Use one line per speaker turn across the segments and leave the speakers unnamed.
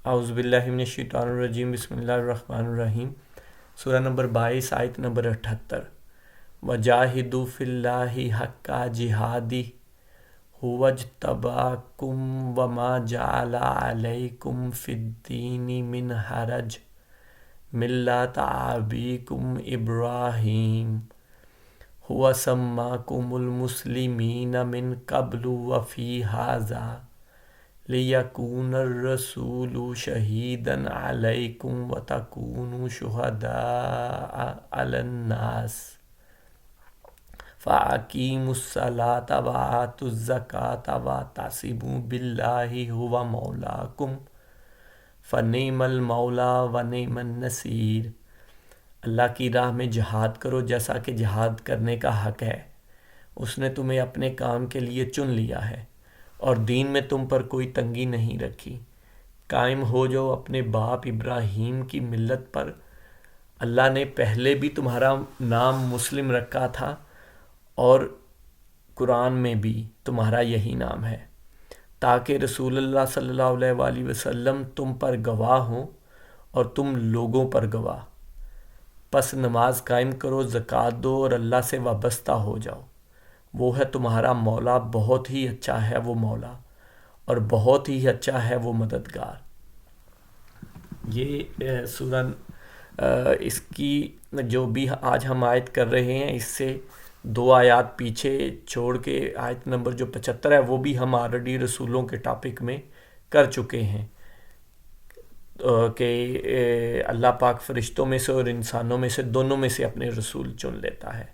اعوذ باللہ من الشیطان الرجیم، بسم اللہ الرحمن الرحیم۔ سورہ نمبر 22، آیت نمبر 78۔ وجاہدوا فی اللہ حق جہادہ هو اجتباکم وما جعل علیکم فی الدین من حرج ملۃ ابیکم ابراہیم هو سماکم المسلمین من قبل وفی ھذا لِيَكُونَ الرَّسُولُ شَهِيدًا عَلَيْكُمْ وَتَكُونُوا شُهَدَاءَ عَلَى النَّاسِ فَأَقِيمُوا الصَّلَاةَ وَآتُوا الزَّكَاةَ وَاعْتَصِمُوا بِاللَّهِ هُوَ مَوْلَاكُمْ فَنِعْمَ الْمَوْلَىٰ وَنِعْمَ النَّصِيرُ۔ اللہ کی راہ میں جہاد کرو جیسا کہ جہاد کرنے کا حق ہے، اس نے تمہیں اپنے کام کے لیے چن لیا ہے اور دین میں تم پر کوئی تنگی نہیں رکھی۔ قائم ہو جاؤ اپنے باپ ابراہیم کی ملت پر۔ اللہ نے پہلے بھی تمہارا نام مسلم رکھا تھا اور قرآن میں بھی تمہارا یہی نام ہے، تاکہ رسول اللہ صلی اللہ علیہ وآلہ وسلم تم پر گواہ ہوں اور تم لوگوں پر گواہ۔ پس نماز قائم کرو، زکوٰۃ دو اور اللہ سے وابستہ ہو جاؤ۔ وہ ہے تمہارا مولا، بہت ہی اچھا ہے وہ مولا اور بہت ہی اچھا ہے وہ مددگار۔ یہ سورہ اس کی جو بھی آج ہم آیت کر رہے ہیں، اس سے 2 آیات پیچھے چھوڑ کے آیت نمبر جو 75 ہے وہ بھی ہم آلریڈی رسولوں کے ٹاپک میں کر چکے ہیں کہ اللہ پاک فرشتوں میں سے اور انسانوں میں سے دونوں میں سے اپنے رسول چن لیتا ہے۔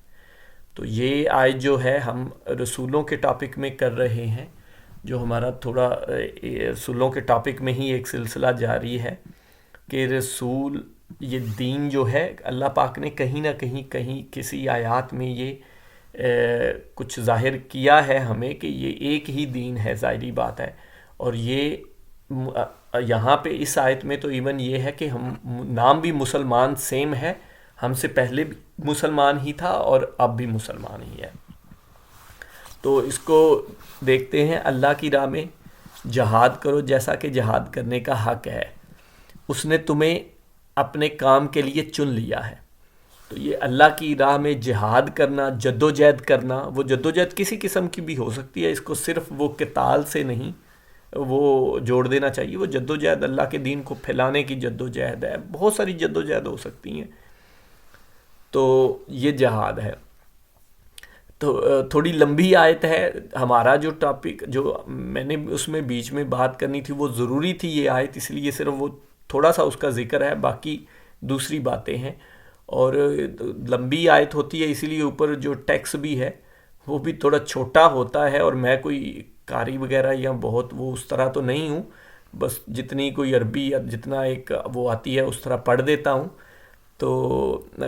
تو یہ آیت جو ہے ہم رسولوں کے ٹاپک میں کر رہے ہیں، جو ہمارا تھوڑا رسولوں کے ٹاپک میں ہی ایک سلسلہ جاری ہے کہ رسول یہ دین جو ہے اللہ پاک نے کہیں نہ کہیں کسی آیات میں یہ کچھ ظاہر کیا ہے ہمیں کہ یہ ایک ہی دین ہے، ظاہری بات ہے۔ اور یہ یہاں پہ اس آیت میں تو ایون یہ ہے کہ ہم نام بھی مسلمان سیم ہے، ہم سے پہلے بھی مسلمان ہی تھا اور اب بھی مسلمان ہی ہے۔ تو اس کو دیکھتے ہیں، اللہ کی راہ میں جہاد کرو جیسا کہ جہاد کرنے کا حق ہے، اس نے تمہیں اپنے کام کے لیے چن لیا ہے۔ تو یہ اللہ کی راہ میں جہاد کرنا، جدوجہد کرنا، وہ جدوجہد کسی قسم کی بھی ہو سکتی ہے، اس کو صرف وہ قتال سے نہیں وہ جوڑ دینا چاہیے۔ وہ جدوجہد اللہ کے دین کو پھیلانے کی جدوجہد ہے، بہت ساری جدوجہد ہو سکتی ہیں، تو یہ جہاد ہے۔ تو تھوڑی لمبی آیت ہے، ہمارا جو ٹاپک جو میں نے اس میں بیچ میں بات کرنی تھی وہ ضروری تھی یہ آیت، اس لیے صرف وہ تھوڑا سا اس کا ذکر ہے، باقی دوسری باتیں ہیں۔ اور لمبی آیت ہوتی ہے اسی لیے اوپر جو ٹیکس بھی ہے وہ بھی تھوڑا چھوٹا ہوتا ہے، اور میں کوئی قاری وغیرہ یا بہت وہ اس طرح تو نہیں ہوں، بس جتنی کوئی عربی یا جتنا ایک وہ آتی ہے اس طرح پڑھ دیتا ہوں، تو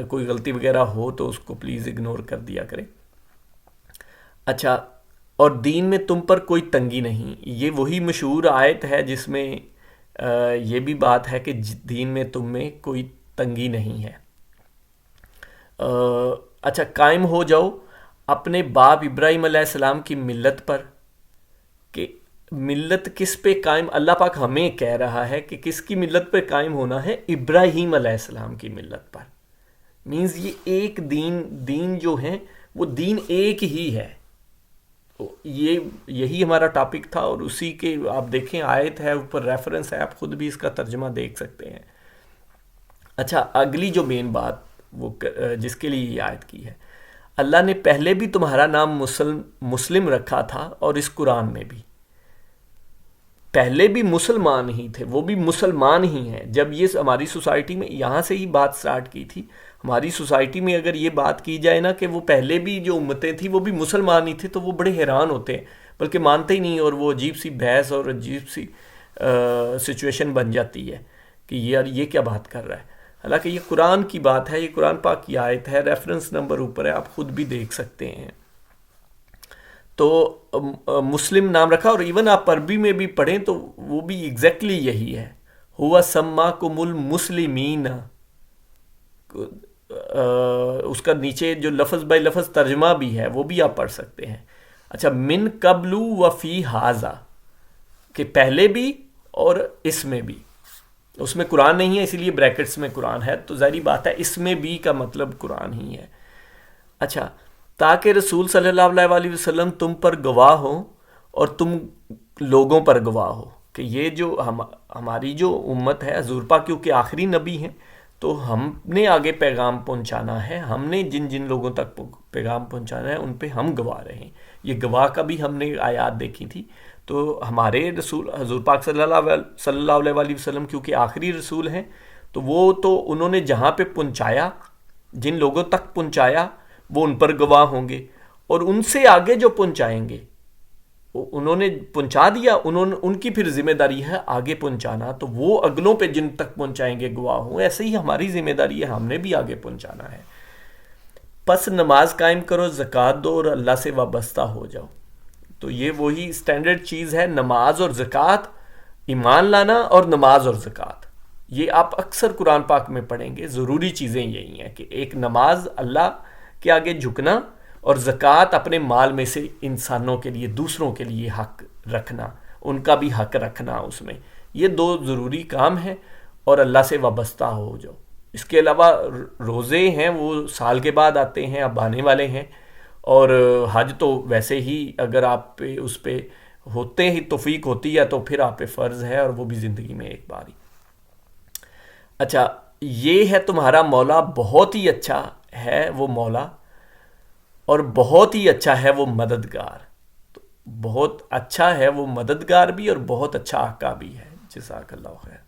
کوئی غلطی وغیرہ ہو تو اس کو پلیز اگنور کر دیا کریں۔ اچھا، اور دین میں تم پر کوئی تنگی نہیں، یہ وہی مشہور آیت ہے جس میں یہ بھی بات ہے کہ دین میں تم میں کوئی تنگی نہیں ہے۔ اچھا، قائم ہو جاؤ اپنے باپ ابراہیم علیہ السلام کی ملت پر۔ کہ ملت کس پہ قائم، اللہ پاک ہمیں کہہ رہا ہے کہ کس کی ملت پہ قائم ہونا ہے؟ ابراہیم علیہ السلام کی ملت پر۔ مینز یہ ایک دین جو ہے وہ دین ایک ہی ہے، یہی ہمارا ٹاپک تھا، اور اسی کے آپ دیکھیں آیت ہے اوپر، ریفرنس ہے، آپ خود بھی اس کا ترجمہ دیکھ سکتے ہیں۔ اچھا، اگلی جو مین بات وہ جس کے لیے یہ آیت کی ہے، اللہ نے پہلے بھی تمہارا نام مسلم رکھا تھا، اور اس قرآن میں بھی پہلے بھی مسلمان ہی تھے، وہ بھی مسلمان ہی ہیں۔ جب یہ ہماری سوسائٹی میں یہاں سے ہی بات سٹارٹ کی تھی، ہماری سوسائٹی میں اگر یہ بات کی جائے نا کہ وہ پہلے بھی جو امتیں تھیں وہ بھی مسلمان ہی تھے، تو وہ بڑے حیران ہوتے ہیں، بلکہ مانتے ہی نہیں، اور وہ عجیب سی بحث اور عجیب سی سچویشن بن جاتی ہے کہ یار یہ کیا بات کر رہا ہے۔ حالانکہ یہ قرآن کی بات ہے، یہ قرآن پاک کی آیت ہے، ریفرنس نمبر اوپر ہے، آپ خود بھی دیکھ سکتے ہیں۔ تو مسلم نام رکھا، اور ایون آپ عربی میں بھی پڑھیں تو وہ بھی ایگزیکٹلی یہی ہے، ہوا سماکم المسلمین۔ اس کا نیچے جو لفظ بائی لفظ ترجمہ بھی ہے وہ بھی آپ پڑھ سکتے ہیں۔ اچھا، من قبل و فی ھذا، کہ پہلے بھی اور اس میں بھی، اس میں قرآن نہیں ہے، اسی لیے بریکٹس میں قرآن ہے، تو ظاہری بات ہے اس میں بھی کا مطلب قرآن ہی ہے. اچھا، تاکہ رسول صلی اللہ علیہ وسلم تم پر گواہ ہو اور تم لوگوں پر گواہ ہو کہ یہ جو ہماری جو امت ہے، حضور پاک کیونکہ آخری نبی ہیں، تو ہم نے آگے پیغام پہنچانا ہے، ہم نے جن جن لوگوں تک پیغام پہنچانا ہے ان پہ ہم گواہ رہیں. یہ گواہ کا بھی ہم نے آیات دیکھی تھی. تو ہمارے رسول حضور پاک صلی اللہ علیہ وسلم کیونکہ آخری رسول ہیں، تو وہ تو انہوں نے جہاں پہ پہنچایا، جن لوگوں تک پہنچایا، وہ ان پر گواہ ہوں گے، اور ان سے آگے جو پہنچائیں گے انہوں نے پہنچا دیا، ان کی پھر ذمہ داری ہے آگے پہنچانا، تو وہ اگلوں پہ جن تک پہنچائیں گے گواہ ہوں. ایسے ہی ہماری ذمہ داری ہے، ہم نے بھی آگے پہنچانا ہے. پس نماز قائم کرو، زکوٰۃ دو اور اللہ سے وابستہ ہو جاؤ. تو یہ وہی اسٹینڈرڈ چیز ہے، نماز اور زکوٰۃ، ایمان لانا اور نماز اور زکوٰۃ. یہ آپ اکثر قرآن پاک میں پڑھیں گے. ضروری چیزیں یہی ہیں کہ ایک نماز اللہ کے آگے جھکنا، اور زکوٰۃ اپنے مال میں سے انسانوں کے لیے، دوسروں کے لیے حق رکھنا، ان کا بھی حق رکھنا اس میں. یہ دو ضروری کام ہیں، اور اللہ سے وابستہ ہو جاؤ. اس کے علاوہ روزے ہیں، وہ سال کے بعد آتے ہیں، اب آنے والے ہیں. اور حج تو ویسے ہی اگر آپ پہ اس پہ ہوتے ہی توفیق ہوتی ہے تو پھر آپ پہ فرض ہے، اور وہ بھی زندگی میں ایک بار ہی. اچھا، یہ ہے تمہارا مولا، بہت ہی اچھا ہے وہ مولا، اور بہت ہی اچھا ہے وہ مددگار. تو بہت اچھا ہے وہ مددگار بھی، اور بہت اچھا آقا بھی ہے. جزاک اللہ خیر.